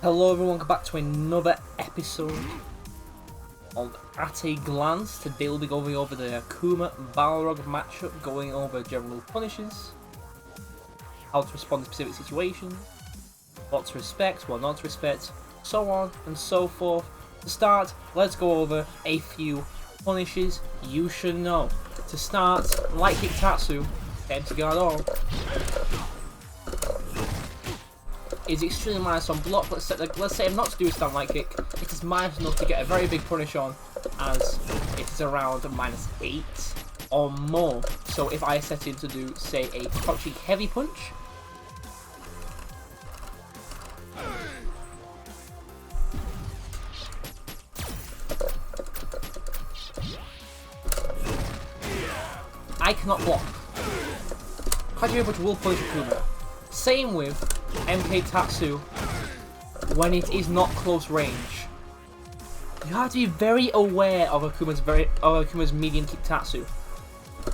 Hello everyone, welcome back to another episode of At a Glance. Today we'll be going over the Akuma Balrog matchup, going over general punishes, how to respond to specific situations, what to respect, what not to respect, so on and so forth. To start, let's go over a few punishes you should know. To start, light kick Tatsu, empty guard all, is extremely minus on block. Let's say I'm not to do a stand light kick. It is minus enough to get a very big punish on, as it is around -8 or more. So if I set in to do, say, a crouching heavy punch, I cannot block. Crouching heavy punch will punish Akuma. Same with MK Tatsu when it is not close range. You have to be very aware of Akuma's medium kick Tatsu.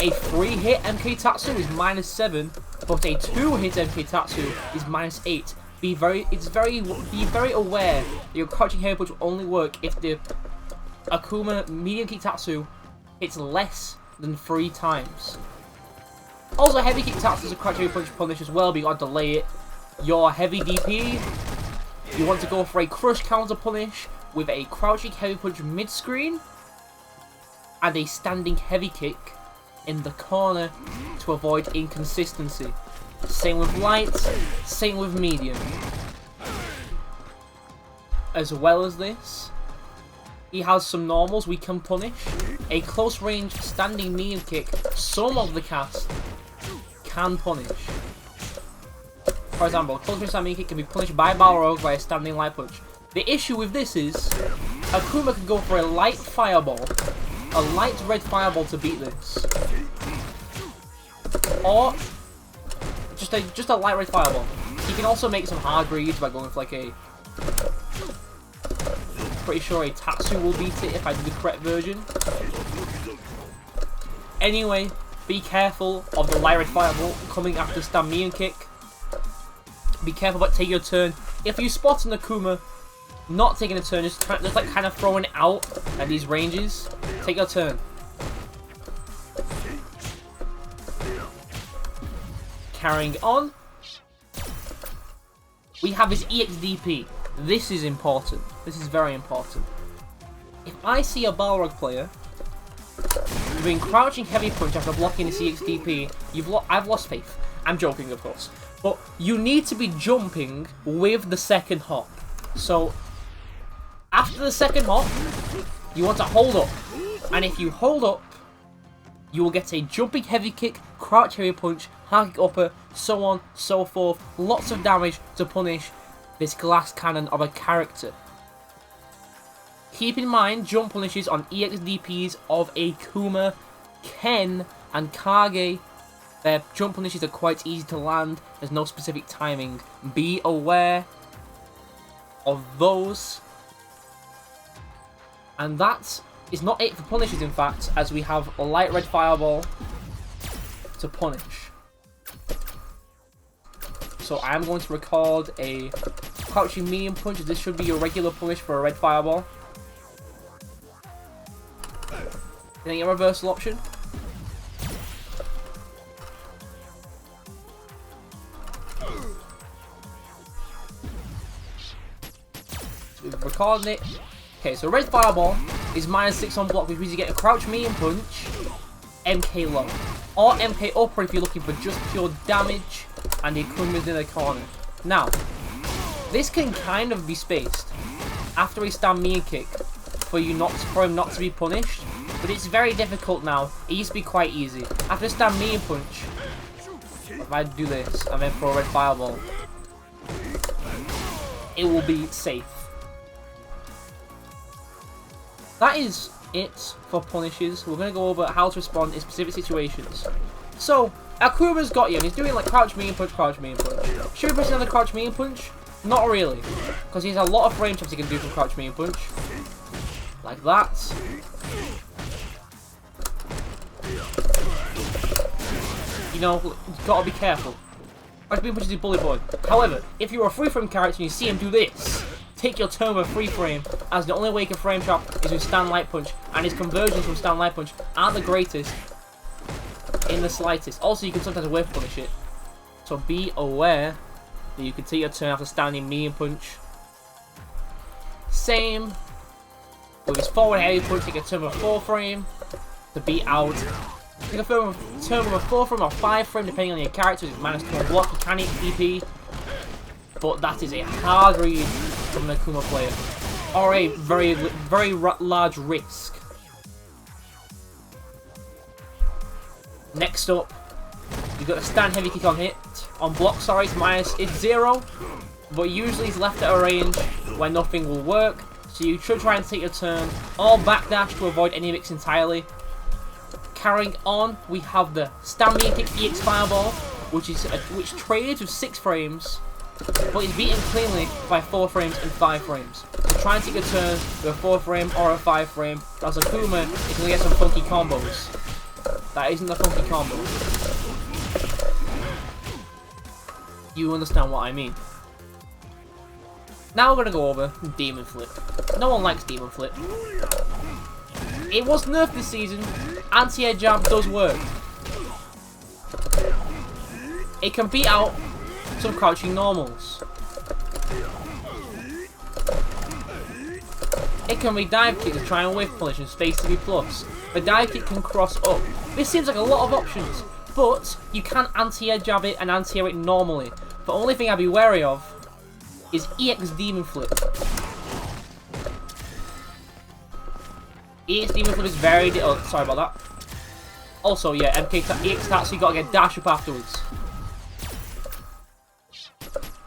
A 3-hit MK Tatsu is -7, but a 2-hit MK Tatsu is -8. Be very aware that your crouching heavy punch will only work if the Akuma medium kick Tatsu hits less than 3 times. Also, heavy kick Tatsu is a crouching heavy punch punish as well, but you gotta delay it. Your heavy DP, you want to go for a crush counter punish with a crouching heavy punch mid screen and a standing heavy kick in the corner to avoid inconsistency. Same with light, same with medium. As well as this, he has some normals we can punish. A close range standing medium kick, some of the cast can punish. For example, a close range standing kick can be punished by Balrog by a standing light punch. The issue with this is, Akuma can go for a light fireball, a light red fireball to beat this. Or, just a light red fireball. He can also make some hard reads by going for like a... Pretty sure a Tatsu will beat it if I do the correct version. Anyway, be careful of the light red fireball coming after stand medium kick. Be careful about taking your turn. If you spot an Akuma not taking a turn, just like kind of throwing it out at these ranges, take your turn. Carrying on, we have his EXDP. This is important. This is very important. If I see a Balrog player doing crouching heavy punch after blocking his EXDP, I've lost faith. I'm joking, of course. But you need to be jumping with the second hop. So, after the second hop, you want to hold up. And if you hold up, you will get a jumping heavy kick, crouch heavy punch, hard kick upper, so on, so forth. Lots of damage to punish this glass cannon of a character. Keep in mind, jump punishes on EXDPs of Akuma, Ken, and Kage. Their jump punishes are quite easy to land, there's no specific timing. Be aware of those. And that is not it for punishes, in fact, as we have a light red fireball to punish. So I'm going to record a crouching medium punch. This should be your regular punish for a red fireball. Then a reversal option. We're recording it. Okay, so red fireball is -6 on block, which means you get a crouch medium punch, MK low, or MK upper if you're looking for just pure damage, and the Akuma's in the corner. Now, this can kind of be spaced after a stand medium kick for him not to be punished, but it's very difficult now. It used to be quite easy. After a stand medium punch, if I do this and then throw a red fireball, it will be safe. That is it for punishes. We're going to go over how to respond in specific situations. So, Akuma's got you, and he's doing like crouch medium punch, crouch medium punch. Should we press another crouch medium punch? Not really, because he has a lot of frame chops he can do from crouch medium punch. Like that. You know, you've got to be careful. Crouch medium punch is a bullet boy. However, if you're a free frame character and you see him do this, take your turn with a free frame, as the only way you can frame trap is with stand light punch, and his conversions from stand light punch aren't the greatest in the slightest. Also, you can sometimes whiff punish it, so be aware that you can take your turn after standing medium punch. Same with his forward heavy punch, take a turn with a 4 frame to beat out. Take a turn with a 4 frame or 5 frame depending on your character. It's -2 block, you can hit DP, but that is a hard read from an Akuma player, or a very large risk. Next up, you've got a stand heavy kick on hit. On block, sorry, it's 0, but usually it's left at a range where nothing will work, so you should try and take your turn or backdash to avoid any mix entirely. Carrying on, we have the stand medium kick EX Fireball, which traded to 6 frames, but is beaten cleanly by 4 frames and 5 frames. So try and take your turn with a 4 frame or a 5 frame, as Akuma is going to get some funky combos. That isn't a funky combo. You understand what I mean. Now we're going to go over Demon Flip. No one likes Demon Flip. It was nerfed this season. Anti-air jab does work. It can beat out some crouching normals. It can be dive kick to try and whiff punish and space to be plus. The dive kick can cross up. This seems like a lot of options, but you can anti-air jab it and anti-air it normally. The only thing I'd be wary of is EX Demon Flip. EX Demon Flip is very... Oh, sorry about that. Also, yeah, EX Tatsu, you gotta get dash up afterwards.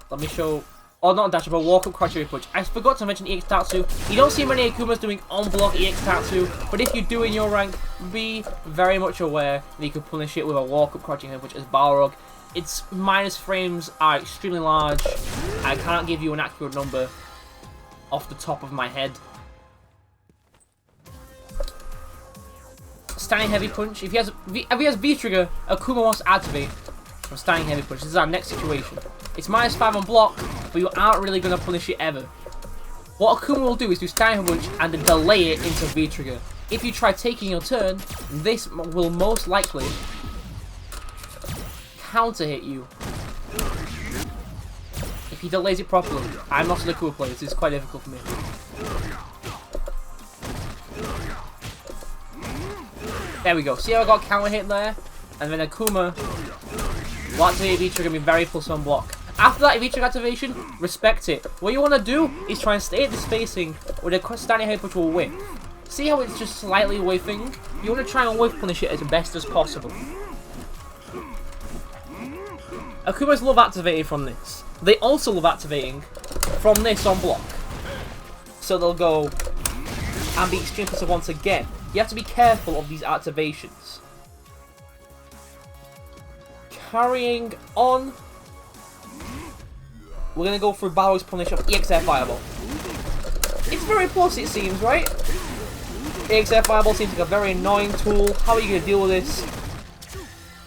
Let me show... Oh, not dash up, but walk up crotchery punch. I forgot to mention EX Tatsu. You don't see many Akumas doing on-block EX Tatsu, but if you do in your rank, be very much aware that you can punish it with a walk up crotchery punch as Balrog. Its minus frames are extremely large. I can't give you an accurate number off the top of my head. Standing heavy punch. If he has V trigger, Akuma wants to activate from standing heavy punch. This is our next situation. It's -5 on block, but you aren't really going to punish it ever. What Akuma will do is do standing heavy punch and then delay it into V trigger. If you try taking your turn, this will most likely counter hit you if he delays it properly. I'm not an Akuma player, this is quite difficult for me. There we go. See how I got counter hit there? And then Akuma will activate V trigger and be very plus on block. After that V trigger activation, respect it. What you want to do is try and stay at the spacing where the standing head punch will whiff. See how it's just slightly whiffing? You want to try and whiff punish it as best as possible. Akumas love activating from this. They also love activating from this on block. So they'll go and be extreme plus once again. You have to be careful of these activations. Carrying on, we're going to go through Balrog's punish of EX Air Fireball. It's very plus, it seems, right? EX Air Fireball seems like a very annoying tool. How are you going to deal with this?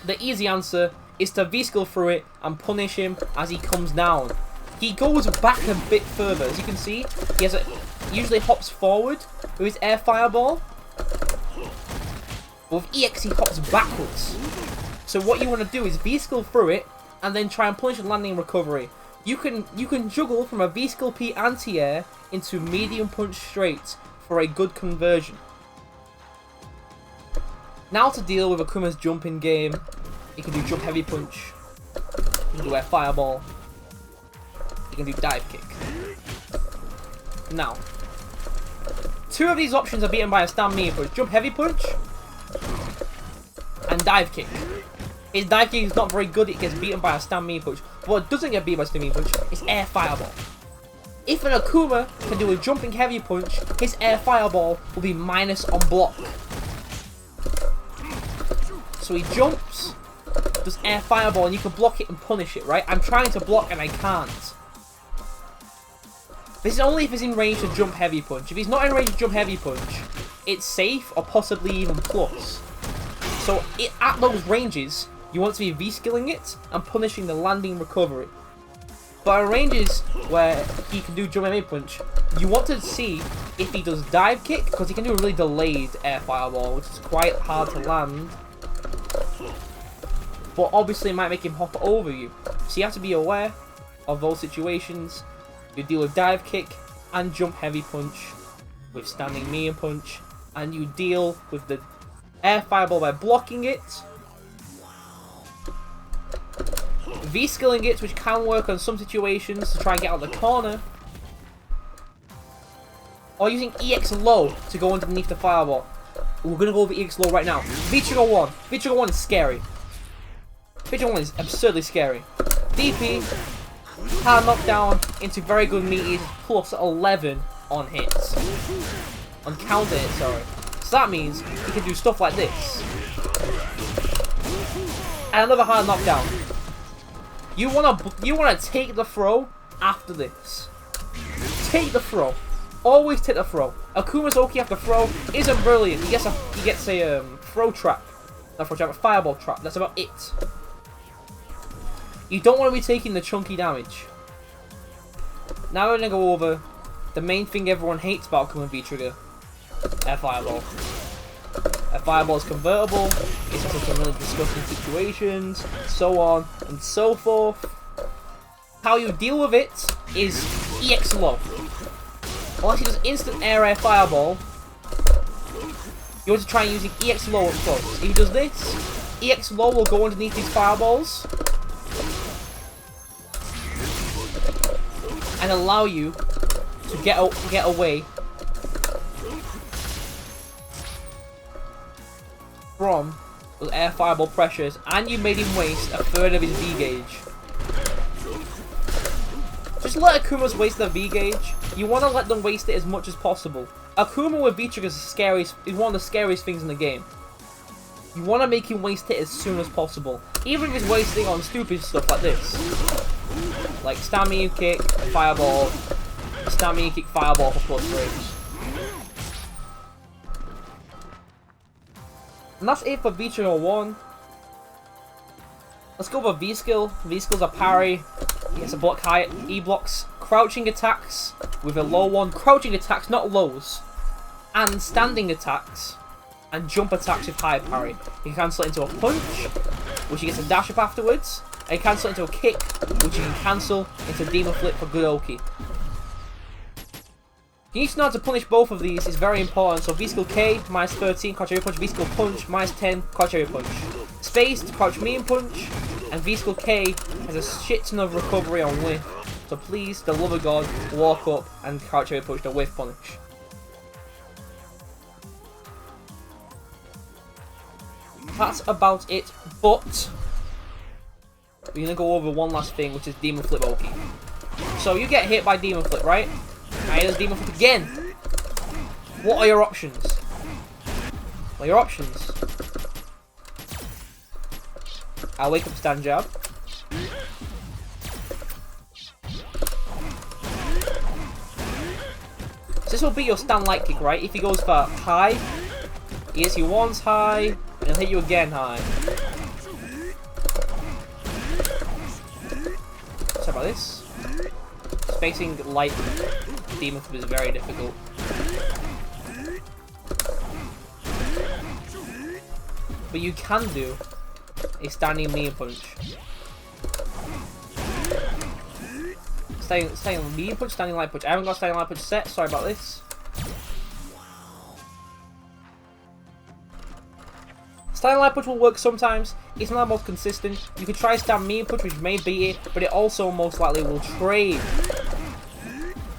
The easy answer is to V-skill through it and punish him as he comes down. He goes back a bit further. As you can see, he usually hops forward with his Air Fireball. But with EX, he hops backwards. So what you want to do is V-skill through it and then try and punish landing recovery. You can juggle from a V-skill P anti-air into medium punch straight for a good conversion. Now to deal with Akuma's jumping game. You can do jump heavy punch. You can do Air Fireball. You can do dive kick. Now, 2 of these options are beaten by a stand medium punch. Jump heavy punch and dive kick. His dive kick is not very good, it gets beaten by a stand medium punch. What doesn't get beaten by a stand medium punch is Air Fireball. If an Akuma can do a jumping heavy punch, his Air Fireball will be minus on block. So he jumps, does Air Fireball, and you can block it and punish it, right? I'm trying to block and I can't. This is only if he's in range to jump heavy punch. If he's not in range to jump heavy punch, it's safe or possibly even plus. So at those ranges, you want to be V-skilling it and punishing the landing recovery. But in ranges where he can do jump MMA punch, you want to see if he does dive kick, because he can do a really delayed air fireball, which is quite hard to land. But obviously it might make him hop over you. So you have to be aware of those situations. You deal with dive kick and jump heavy punch with standing medium punch, and you deal with the air fireball by blocking it, V-skilling it, which can work on some situations to try and get out of the corner, or using EX low to go underneath the fireball. We're going to go over EX low right now. V-trigger 1. V-trigger 1 is scary. V-trigger 1 is absurdly scary. DP, hard knockdown into very good meaties, plus 11 on hits. On counter hits, sorry. So that means he can do stuff like this. And another hard knockdown. You wanna take the throw after this. Take the throw. Always take the throw. Akuma's Oki after throw isn't brilliant. He gets a throw trap. Not throw trap, a fireball trap. That's about it. You don't want to be taking the chunky damage. Now we're gonna go over the main thing everyone hates about Akuma V-Trigger. Air fireball. Air fireball is convertible. It's also some really disgusting situations, so on and so forth. How you deal with it is EX low. Unless he does instant air fireball, you want to try using EX low up close. If he does this, EX low will go underneath these fireballs and allow you to get away from those air fireball pressures, and you made him waste a third of his V gauge. Just let Akuma's waste their V gauge. You want to let them waste it as much as possible. Akuma with V-Trigger is one of the scariest things in the game. You want to make him waste it as soon as possible. Even if he's wasting on stupid stuff like this. Like stamina kick, fireball, stamina kick, fireball for plus frames. And that's it for V-Trigger 1. Let's go over V-Skill. V-Skills are parry. He gets a block high. E blocks crouching attacks with a low one. Crouching attacks, not lows. And standing attacks. And jump attacks with high parry. He can cancel it into a punch, which he gets a dash up afterwards. And he can cancel it into a kick, which he can cancel into Demon Flip for good Oki. You need to know how to punish both of these, is very important. So V-Skill K, minus 13, crouch area punch. V-Skill Punch, minus 10, crouch area punch. Spaced, crouch medium punch. And V-Skill K has a shit ton of recovery on whiff. So please, the love of God, walk up and crouch area punch the whiff punish. That's about it, but we're gonna go over one last thing, which is Demon Flip Oki. So you get hit by Demon Flip, right? Now he does Demon Flip again. What are your options? What are your options? I'll wake up stand jab. So this will be your stand light kick, right? If he goes for high, he hits you once high, and he'll hit you again high. Sorry about this. Spacing light Demon Flip is very difficult. But you can do a standing medium punch. Standing medium punch, standing light punch. I haven't got standing light punch set, sorry about this. Standing light punch will work sometimes, it's not the most consistent. You could try stand medium punch, which may beat it, but it also most likely will trade.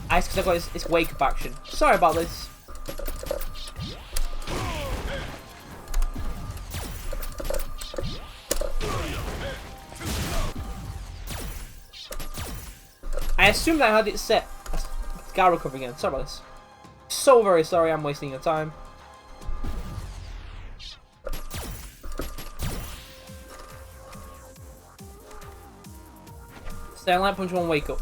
Ice, because I've got this wake up action. Sorry about this. I assumed I had it set. Gotta recover again. Sorry about this. So very sorry, I'm wasting your time. Stand light punch one wake up.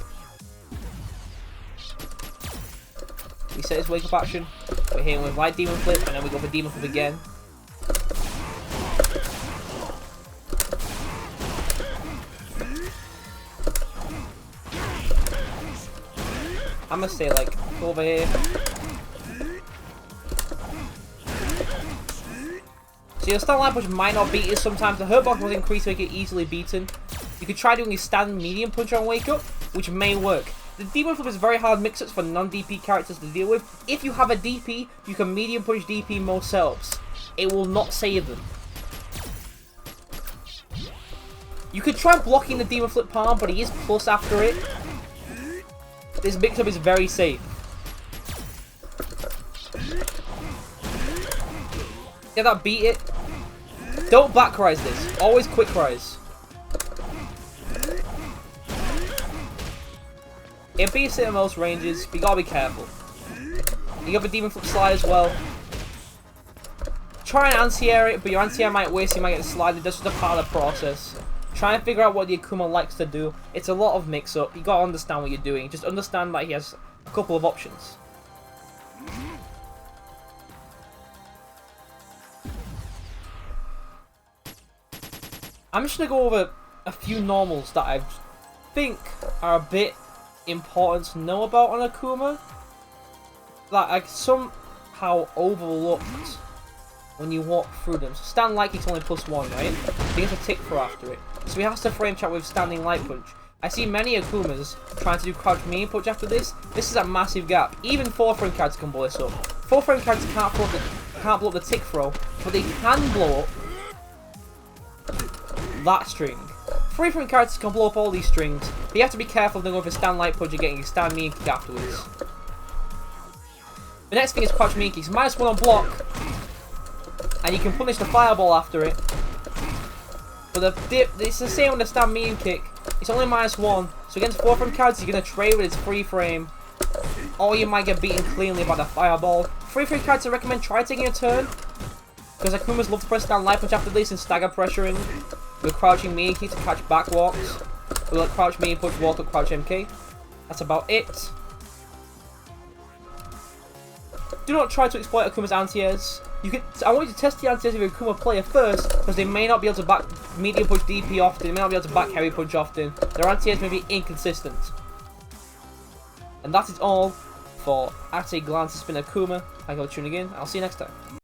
We set his wake up action. We're hitting with light demon flip, and then we go for demon flip again. I'm gonna stay like over here. So your stand light punch might not beat you sometimes. The hurt box was increased to make it easily beaten. You could try doing a stand medium punch on wake up, which may work. The demon flip is very hard mix-ups for non-DP characters to deal with. If you have a DP, you can medium punch DP most setups. It will not save them. You could try blocking the demon flip palm, but he is plus after it. This mix-up is very safe. Yeah, that beat it. Don't back rise this. Always quick rise. It beats it in most ranges, but you gotta be careful. You have a demon flip slide as well. Try and anti-air it, but your anti-air might waste, you might get slided. That's just a part of the process. Try and figure out what the Akuma likes to do. It's a lot of mix-up. You gotta understand what you're doing. Just understand that he has a couple of options. I'm just gonna go over a few normals that I think are a bit important to know about on Akuma that I somehow overlooked when you walk through them. So stand light kick's only +1, right? He gets a tick throw after it. So he has to frame check with standing light punch. I see many Akumas trying to do crouch medium punch after this. This is a massive gap. Even 4-frame characters can blow this up. 4-frame characters can't blow up the tick throw, but they can blow up that string. 3-frame characters can blow up all these strings, but you have to be careful if they're going for stand light punch and getting a stand medium kick afterwards. The next thing is crouch medium kicks. -1 on block, and you can punish the fireball after it. But the dip, it's the same with the stand medium kick. It's only -1, so against 4-frame characters, you're going to trade with its 3-frame, or you might get beaten cleanly by the fireball. 3-frame characters, I recommend try taking a turn, because Akumas love to press down light punch after this and stagger pressuring with crouching medium kick to catch back walks. We'll crouch medium punch, walk up, crouch MK. That's about it. Do not try to exploit Akuma's anti-airs. I want you to test the anti-airs of your Akuma player first, because they may not be able to back medium punch DP often, they may not be able to back heavy punch often. Their anti-airs may be inconsistent. And that is all for At a Glance. It's been Akuma. Thank you for tuning in. I'll see you next time.